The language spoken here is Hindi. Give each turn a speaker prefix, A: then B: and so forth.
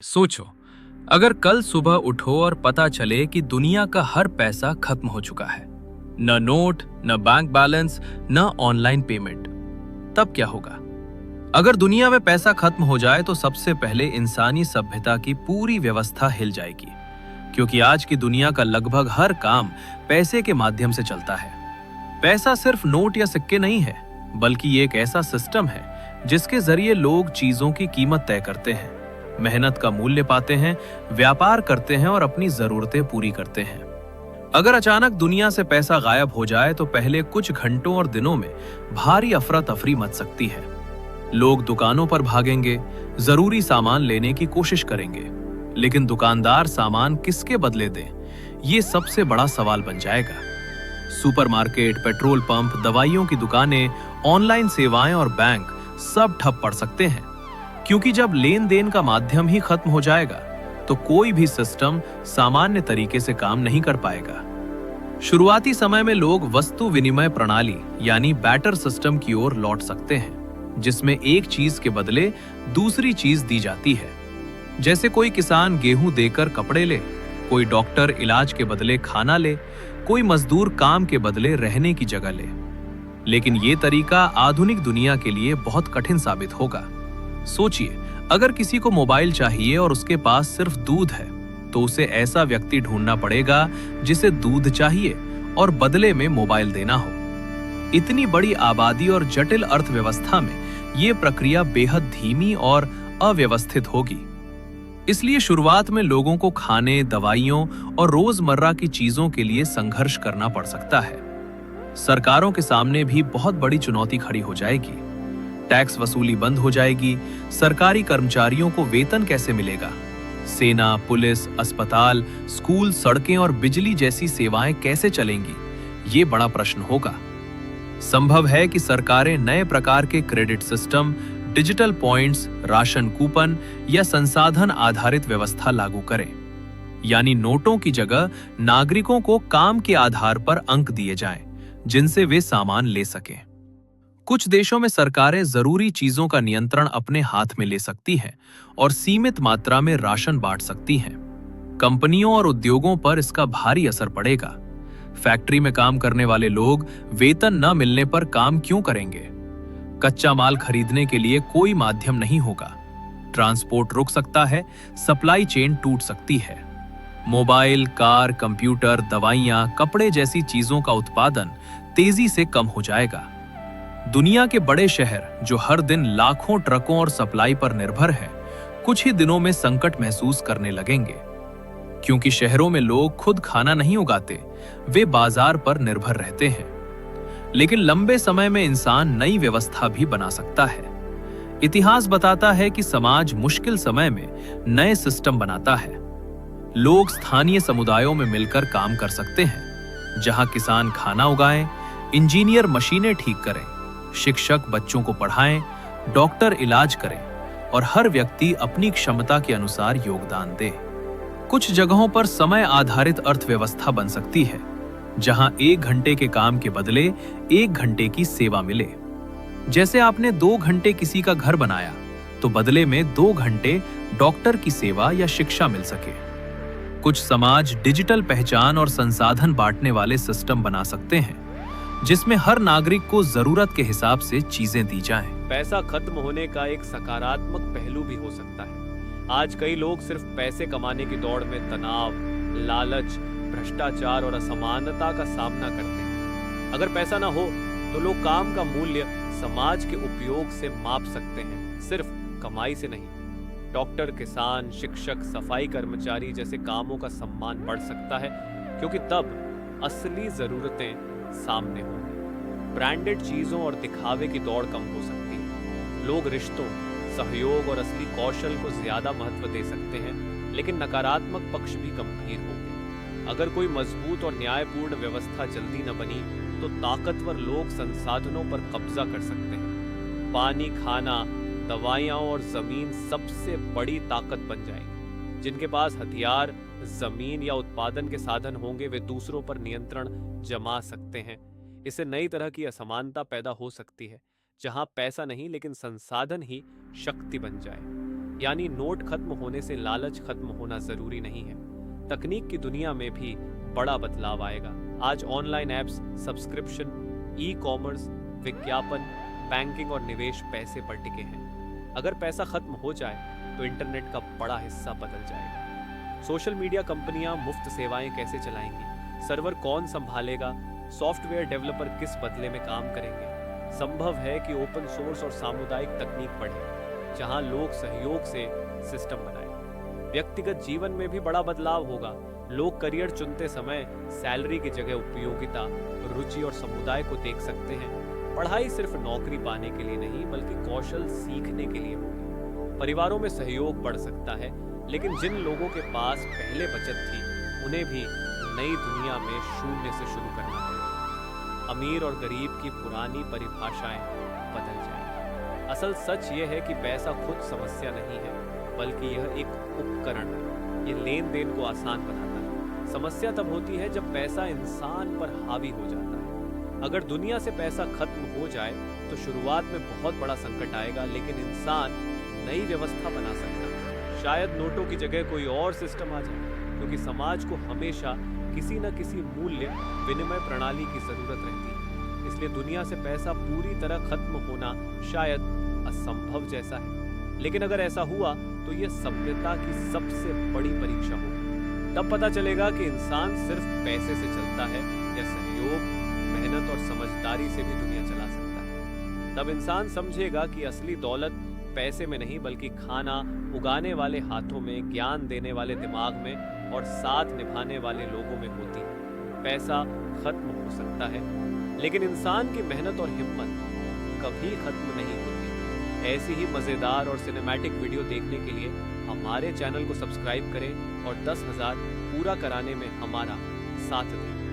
A: सोचो, अगर कल सुबह उठो और पता चले कि दुनिया का हर पैसा खत्म हो चुका है, न नोट, न बैंक बैलेंस, न ऑनलाइन पेमेंट, तब क्या होगा? अगर दुनिया में पैसा खत्म हो जाए तो सबसे पहले इंसानी सभ्यता की पूरी व्यवस्था हिल जाएगी, क्योंकि आज की दुनिया का लगभग हर काम पैसे के माध्यम से चलता है। पैसा सिर्फ नोट या सिक्के नहीं है, बल्कि ये एक ऐसा सिस्टम है जिसके जरिए लोग चीजों की कीमत तय करते हैं, मेहनत का मूल्य पाते हैं, व्यापार करते हैं और अपनी जरूरतें पूरी करते हैं। अगर अचानक दुनिया से पैसा गायब हो जाए तो पहले कुछ घंटों और दिनों में भारी अफरा तफरी मच सकती है। लोग दुकानों पर भागेंगे, जरूरी सामान लेने की कोशिश करेंगे, लेकिन दुकानदार सामान किसके बदले दें, ये सबसे बड़ा सवाल बन जाएगा। सुपरमार्केट, पेट्रोल पंप, दवाइयों की दुकानें, ऑनलाइन सेवाएं और बैंक सब ठप पड़ सकते हैं, क्योंकि जब लेन देन का माध्यम ही खत्म हो जाएगा तो कोई भी सिस्टम सामान्य तरीके से काम नहीं कर पाएगा। शुरुआती समय में लोग वस्तु विनिमय प्रणाली यानी बैटर सिस्टम की ओर लौट सकते हैं, जिसमें एक चीज के बदले दूसरी चीज दी जाती है। जैसे कोई किसान गेहूं देकर कपड़े ले, कोई डॉक्टर इलाज के बदले खाना ले, कोई मजदूर काम के बदले रहने की जगह ले। लेकिन ये तरीका आधुनिक दुनिया के लिए बहुत कठिन साबित होगा। सोचिए, अगर किसी को मोबाइल चाहिए और उसके पास सिर्फ दूध है, तो उसे ऐसा व्यक्ति ढूंढना पड़ेगा जिसे दूध चाहिए और बदले में मोबाइल देना हो। इतनी बड़ी आबादी और जटिल अर्थव्यवस्था में यह प्रक्रिया बेहद धीमी और अव्यवस्थित होगी। इसलिए शुरुआत में लोगों को खाने, दवाइयों और रोजमर्रा की चीजों के लिए संघर्ष करना पड़ सकता है। सरकारों के सामने भी बहुत बड़ी चुनौती खड़ी हो जाएगी। टैक्स वसूली बंद हो जाएगी, सरकारी कर्मचारियों को वेतन कैसे मिलेगा? सेना, पुलिस, अस्पताल, स्कूल, सड़कें और बिजली जैसी सेवाएं कैसे चलेंगी? ये बड़ा प्रश्न होगा। संभव है कि सरकारें नए प्रकार के credit system, digital points, ration coupon या संसाधन आधारित व्यवस्था लागू करें, यानी नोटों की जगह नागरिकों को काम के आधार पर अंक दिए जाएं, जिनसे वे सामान ले सकें। कुछ देशों में सरकारें जरूरी चीजों का नियंत्रण अपने हाथ में ले सकती हैं और सीमित मात्रा में राशन बांट सकती हैं। कंपनियों और उद्योगों पर इसका भारी असर पड़ेगा। फैक्ट्री में काम करने वाले लोग वेतन न मिलने पर काम क्यों करेंगे? कच्चा माल खरीदने के लिए कोई माध्यम नहीं होगा। ट्रांसपोर्ट रुक सकता है, सप्लाई चेन टूट सकती है। मोबाइल, कार, कंप्यूटर, दवाइयां, कपड़े जैसी चीजों का उत्पादन तेजी से कम हो जाएगा। दुनिया के बड़े शहर, जो हर दिन लाखों ट्रकों और सप्लाई पर निर्भर हैं, कुछ ही दिनों में संकट महसूस करने लगेंगे, क्योंकि शहरों में लोग खुद खाना नहीं उगाते, वे बाजार पर निर्भर रहते हैं। लेकिन लंबे समय में इंसान नई व्यवस्था भी बना सकता है। इतिहास बताता है कि समाज मुश्किल समय में नए सिस्टम बनाता है। लोग स्थानीय समुदायों में मिलकर काम कर सकते हैं, जहां किसान खाना उगाएं, इंजीनियर मशीनें ठीक करें, शिक्षक बच्चों को पढ़ाएं, डॉक्टर इलाज करें और हर व्यक्ति अपनी क्षमता के अनुसार योगदान दे। कुछ जगहों पर समय आधारित अर्थव्यवस्था बन सकती है, जहां 1 घंटे के काम के बदले 1 घंटे की सेवा मिले। जैसे आपने 2 घंटे किसी का घर बनाया, तो बदले में 2 घंटे डॉक्टर की सेवा या शिक्षा मिल सके। कुछ समाज डिजिटल पहचान और संसाधन बांटने वाले सिस्टम बना सकते हैं, जिसमें हर नागरिक को जरूरत के हिसाब से चीजें दी जाएं।
B: पैसा खत्म होने का एक सकारात्मक पहलू भी हो सकता है। आज कई लोग सिर्फ पैसे कमाने की दौड़ में तनाव, लालच, भ्रष्टाचार और असमानता का सामना करते हैं। अगर पैसा ना हो तो लोग काम का मूल्य समाज के उपयोग से माप सकते हैं, सिर्फ कमाई से नहीं। डॉक्टर, किसान, शिक्षक, सफाई कर्मचारी जैसे कामों का सम्मान बढ़ सकता है, क्योंकि तब असली जरूरतें सामने होंगी। ब्रांडेड चीजों और दिखावे की दौड़ कम हो सकती है। लोग रिश्तों, सहयोग और असली कौशल को ज्यादा महत्व दे सकते हैं, लेकिन नकारात्मक पक्ष भी गंभीर होंगे। अगर कोई मजबूत और न्यायपूर्ण व्यवस्था जल्दी न बनी तो ताकतवर लोग संसाधनों पर कब्जा कर सकते हैं। पानी, खाना, दवाइयां और जमीन सबसे बड़ी ताकत बन जाएंगी। जिनके पास हथियार, जमीन या उत्पादन के साधन होंगे, वे दूसरों पर नियंत्रण जमा सकते हैं। इससे नई तरह की असमानता पैदा हो सकती है, जहां पैसा नहीं लेकिन संसाधन ही शक्ति बन जाए। यानी नोट खत्म होने से लालच खत्म होना जरूरी नहीं है। तकनीक की दुनिया में भी बड़ा बदलाव आएगा। आज online apps, subscription, e commerce, विज्ञापन, बैंकिंग और निवेश पैसे पर टिके हैं। अगर पैसा खत्म हो जाए तो इंटरनेट का बड़ा हिस्सा बदल जाएगा। सोशल मीडिया कंपनियां मुफ्त सेवाएं कैसे चलाएंगी? सर्वर कौन संभालेगा? सॉफ्टवेयर डेवलपर किस बदले में काम करेंगे? संभव है कि ओपन सोर्स और सामुदायिक तकनीक बढ़े, जहां लोग सहयोग से सिस्टम बनाएं। व्यक्तिगत जीवन में भी बड़ा बदलाव होगा। लोग करियर चुनते समय सैलरी की जगह उपयोगिता, रुचि और समुदाय को देख सकते हैं। पढ़ाई सिर्फ नौकरी पाने के लिए नहीं, बल्कि कौशल सीखने के लिए होगी। परिवारों में सहयोग बढ़ सकता है, लेकिन जिन लोगों के पास पहले बचत थी, उन्हें भी नई दुनिया में शून्य से शुरू करना पड़ेगा। अमीर और गरीब की पुरानी परिभाषाएं बदल जाएंगी। असल सच यह है कि पैसा खुद समस्या नहीं है, बल्कि यह एक उपकरण है। ये लेन देन को आसान बनाता है। समस्या तब होती है जब पैसा इंसान पर हावी हो जाता है। अगर दुनिया से पैसा खत्म हो जाए तो शुरुआत में बहुत बड़ा संकट आएगा, लेकिन इंसान नई व्यवस्था बना सकता है। शायद नोटों की जगह कोई और सिस्टम आ जाए, क्योंकि समाज को हमेशा किसी न किसी मूल्य विनिमय प्रणाली की जरूरत रहती है। इसलिए दुनिया से पैसा पूरी तरह खत्म होना शायद असंभव जैसा है, लेकिन अगर ऐसा हुआ तो यह सभ्यता की सबसे बड़ी परीक्षा होगी। तब पता चलेगा कि इंसान सिर्फ पैसे से चलता है या सहयोग, मेहनत और समझदारी से भी दुनिया चला सकता है। तब इंसान समझेगा कि असली दौलत पैसे में नहीं, बल्कि खाना उगाने वाले हाथों में, ज्ञान देने वाले दिमाग में और साथ निभाने वाले लोगों में होती है। पैसा खत्म हो सकता है, लेकिन इंसान की मेहनत और हिम्मत कभी खत्म नहीं होती। ऐसी ही मजेदार और सिनेमैटिक वीडियो देखने के लिए हमारे चैनल को सब्सक्राइब करें और 10,000 पूरा कराने में हमारा साथ दें।